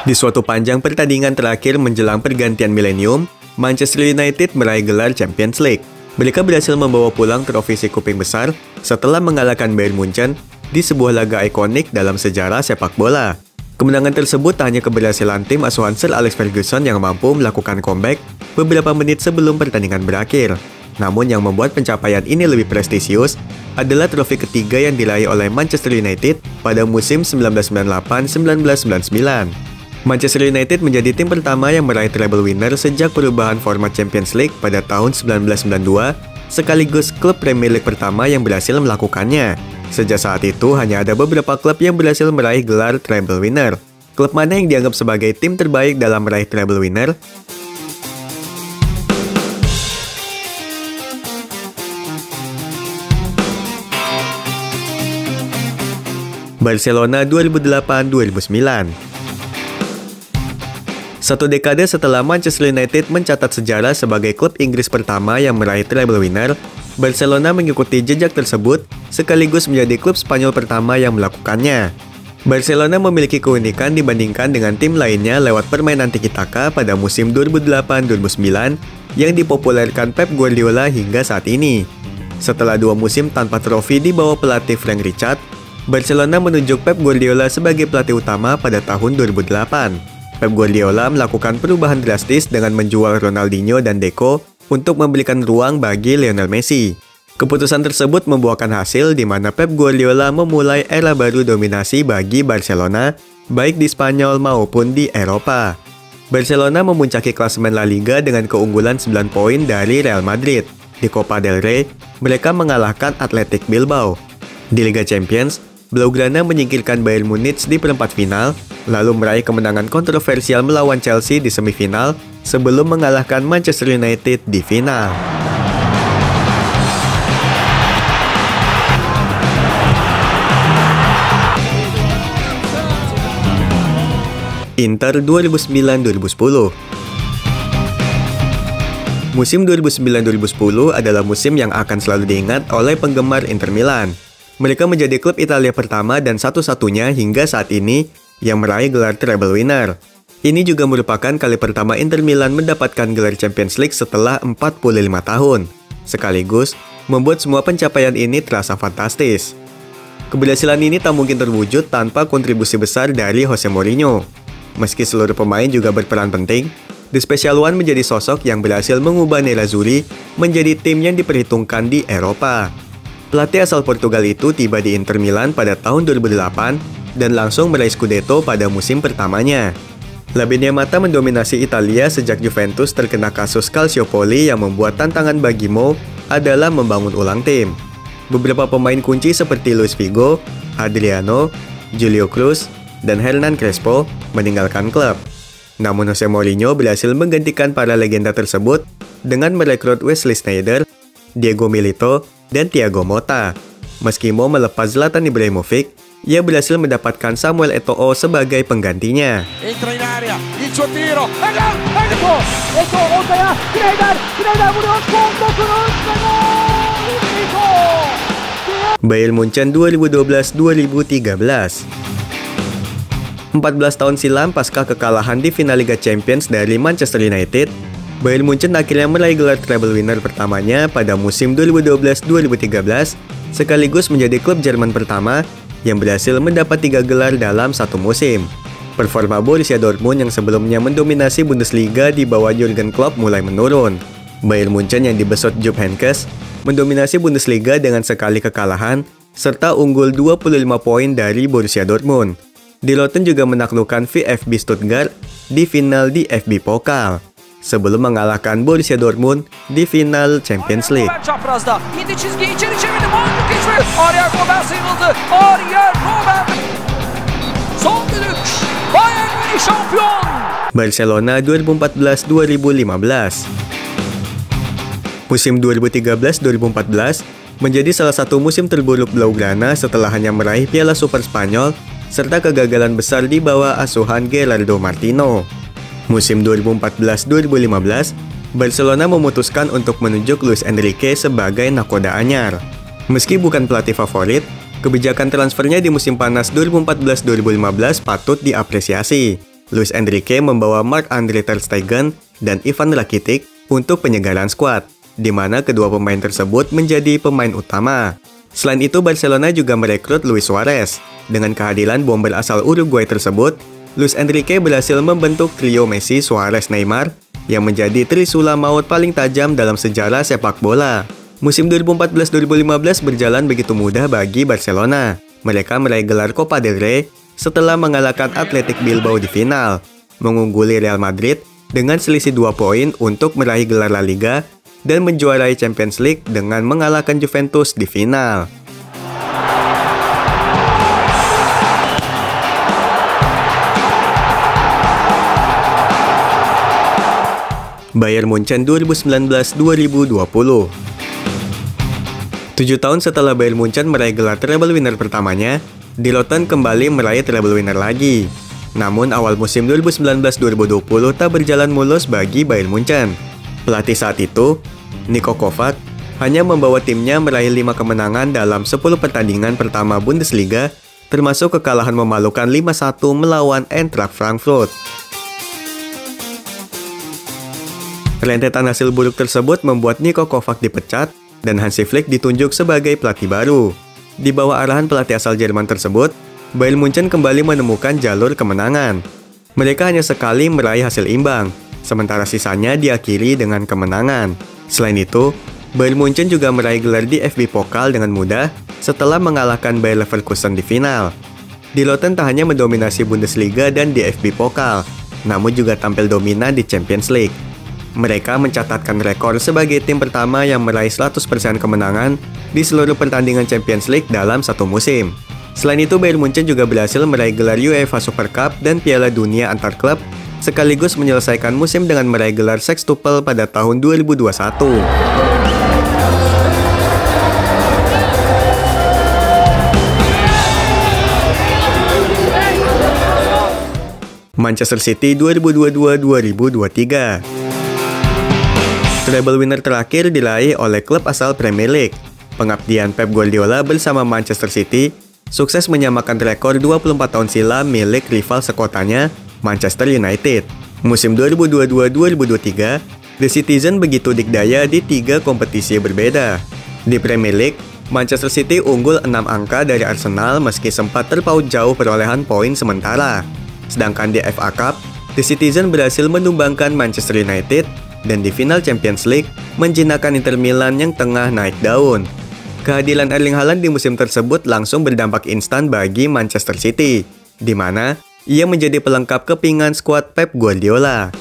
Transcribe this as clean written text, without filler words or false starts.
Di suatu panjang pertandingan terakhir menjelang pergantian milenium, Manchester United meraih gelar Champions League. Mereka berhasil membawa pulang trofi si kuping besar setelah mengalahkan Bayern Munchen di sebuah laga ikonik dalam sejarah sepak bola. Kemenangan tersebut tak hanya keberhasilan tim asuhan Sir Alex Ferguson yang mampu melakukan comeback beberapa menit sebelum pertandingan berakhir. Namun yang membuat pencapaian ini lebih prestisius adalah trofi ketiga yang diraih oleh Manchester United pada musim 1998-1999. Manchester United menjadi tim pertama yang meraih treble winner sejak perubahan format Champions League pada tahun 1992, sekaligus klub Premier League pertama yang berhasil melakukannya. Sejak saat itu, hanya ada beberapa klub yang berhasil meraih gelar treble winner. Klub mana yang dianggap sebagai tim terbaik dalam meraih treble winner? Barcelona 2008-2009. Satu dekade setelah Manchester United mencatat sejarah sebagai klub Inggris pertama yang meraih treble winner, Barcelona mengikuti jejak tersebut sekaligus menjadi klub Spanyol pertama yang melakukannya. Barcelona memiliki keunikan dibandingkan dengan tim lainnya lewat permainan tiki-taka pada musim 2008-2009 yang dipopulerkan Pep Guardiola hingga saat ini. Setelah 2 musim tanpa trofi di bawah pelatih Frank Rijkaard, Barcelona menunjuk Pep Guardiola sebagai pelatih utama pada tahun 2008. Pep Guardiola melakukan perubahan drastis dengan menjual Ronaldinho dan Deco untuk memberikan ruang bagi Lionel Messi. Keputusan tersebut membuahkan hasil di mana Pep Guardiola memulai era baru dominasi bagi Barcelona, baik di Spanyol maupun di Eropa. Barcelona memuncaki klasemen La Liga dengan keunggulan 9 poin dari Real Madrid. Di Copa del Rey, mereka mengalahkan Athletic Bilbao. Di Liga Champions, Blaugrana menyingkirkan Bayern Munich di perempat final, lalu meraih kemenangan kontroversial melawan Chelsea di semifinal sebelum mengalahkan Manchester United di final. Inter 2009-2010. Musim 2009-2010 adalah musim yang akan selalu diingat oleh penggemar Inter Milan. Mereka menjadi klub Italia pertama dan satu-satunya hingga saat ini yang meraih gelar treble winner. Ini juga merupakan kali pertama Inter Milan mendapatkan gelar Champions League setelah 45 tahun. Sekaligus, membuat semua pencapaian ini terasa fantastis. Keberhasilan ini tak mungkin terwujud tanpa kontribusi besar dari Jose Mourinho. Meski seluruh pemain juga berperan penting, The Special One menjadi sosok yang berhasil mengubah Nerazzurri menjadi tim yang diperhitungkan di Eropa. Pelatih asal Portugal itu tiba di Inter Milan pada tahun 2008 dan langsung meraih Scudetto pada musim pertamanya. La Mata mendominasi Italia sejak Juventus terkena kasus Calciopoli yang membuat tantangan bagi Mo adalah membangun ulang tim. Beberapa pemain kunci seperti Luis Figo, Adriano, Julio Cruz, dan Hernan Crespo meninggalkan klub. Namun Jose Mourinho berhasil menggantikan para legenda tersebut dengan merekrut Wesley Sneijder, Diego Milito, dan Thiago Motta. Meski Mo melepas Zlatan Ibrahimovic, ia berhasil mendapatkan Samuel Eto'o sebagai penggantinya. Bayern Munchen 2012-2013. 14 tahun silam pasca kekalahan di final Liga Champions dari Manchester United, Bayern Munchen akhirnya meraih gelar treble winner pertamanya pada musim 2012-2013, sekaligus menjadi klub Jerman pertama yang berhasil mendapat 3 gelar dalam satu musim. Performa Borussia Dortmund yang sebelumnya mendominasi Bundesliga di bawah Jurgen Klopp mulai menurun. Bayern Munchen yang dibesut Jupp Heynckes mendominasi Bundesliga dengan sekali kekalahan, serta unggul 25 poin dari Borussia Dortmund. Dortmund juga menaklukkan VfB Stuttgart di final di FB Pokal, sebelum mengalahkan Borussia Dortmund di final Champions League. Barcelona 2014-2015. Musim 2013-2014 menjadi salah satu musim terburuk Blaugrana setelah hanya meraih Piala Super Spanyol serta kegagalan besar di bawah asuhan Gerardo Martino. Musim 2014-2015, Barcelona memutuskan untuk menunjuk Luis Enrique sebagai nakoda anyar. Meski bukan pelatih favorit, kebijakan transfernya di musim panas 2014-2015 patut diapresiasi. Luis Enrique membawa Marc-Andre ter Stegen dan Ivan Rakitic untuk penyegaran skuad, di mana kedua pemain tersebut menjadi pemain utama. Selain itu, Barcelona juga merekrut Luis Suarez. Dengan kehadiran bomber asal Uruguay tersebut, Luis Enrique berhasil membentuk trio Messi, Suarez, Neymar yang menjadi trisula maut paling tajam dalam sejarah sepak bola. Musim 2014-2015 berjalan begitu mudah bagi Barcelona. Mereka meraih gelar Copa del Rey setelah mengalahkan Athletic Bilbao di final, mengungguli Real Madrid dengan selisih 2 poin untuk meraih gelar La Liga dan menjuarai Champions League dengan mengalahkan Juventus di final. Bayern Munchen 2019-2020. 7 tahun setelah Bayern Munchen meraih gelar treble winner pertamanya, Die Roten kembali meraih treble winner lagi. Namun awal musim 2019-2020 tak berjalan mulus bagi Bayern Munchen. Pelatih saat itu, Niko Kovac, hanya membawa timnya meraih 5 kemenangan dalam 10 pertandingan pertama Bundesliga, termasuk kekalahan memalukan 5-1 melawan Eintracht Frankfurt. Rentetan hasil buruk tersebut membuat Niko Kovac dipecat dan Hansi Flick ditunjuk sebagai pelatih baru. Di bawah arahan pelatih asal Jerman tersebut, Bayern Munchen kembali menemukan jalur kemenangan. Mereka hanya sekali meraih hasil imbang, sementara sisanya diakhiri dengan kemenangan. Selain itu, Bayern Munchen juga meraih gelar DFB Pokal dengan mudah setelah mengalahkan Bayer Leverkusen di final. Die Roten tak hanya mendominasi Bundesliga dan DFB Pokal, namun juga tampil dominan di Champions League. Mereka mencatatkan rekor sebagai tim pertama yang meraih 100% kemenangan di seluruh pertandingan Champions League dalam satu musim. Selain itu, Bayern Munchen juga berhasil meraih gelar UEFA Super Cup dan Piala Dunia antar klub, sekaligus menyelesaikan musim dengan meraih gelar sextuple pada tahun 2021. Manchester City 2022-2023. Treble winner terakhir diraih oleh klub asal Premier League. Pengabdian Pep Guardiola bersama Manchester City sukses menyamakan rekor 24 tahun silam milik rival sekotanya, Manchester United. Musim 2022-2023, The Citizen begitu dikdaya di 3 kompetisi berbeda. Di Premier League, Manchester City unggul 6 angka dari Arsenal meski sempat terpaut jauh perolehan poin sementara. Sedangkan di FA Cup, The Citizen berhasil menumbangkan Manchester United dan di final Champions League menjinakkan Inter Milan yang tengah naik daun. Kehadiran Erling Haaland di musim tersebut langsung berdampak instan bagi Manchester City, di mana ia menjadi pelengkap kepingan skuad Pep Guardiola.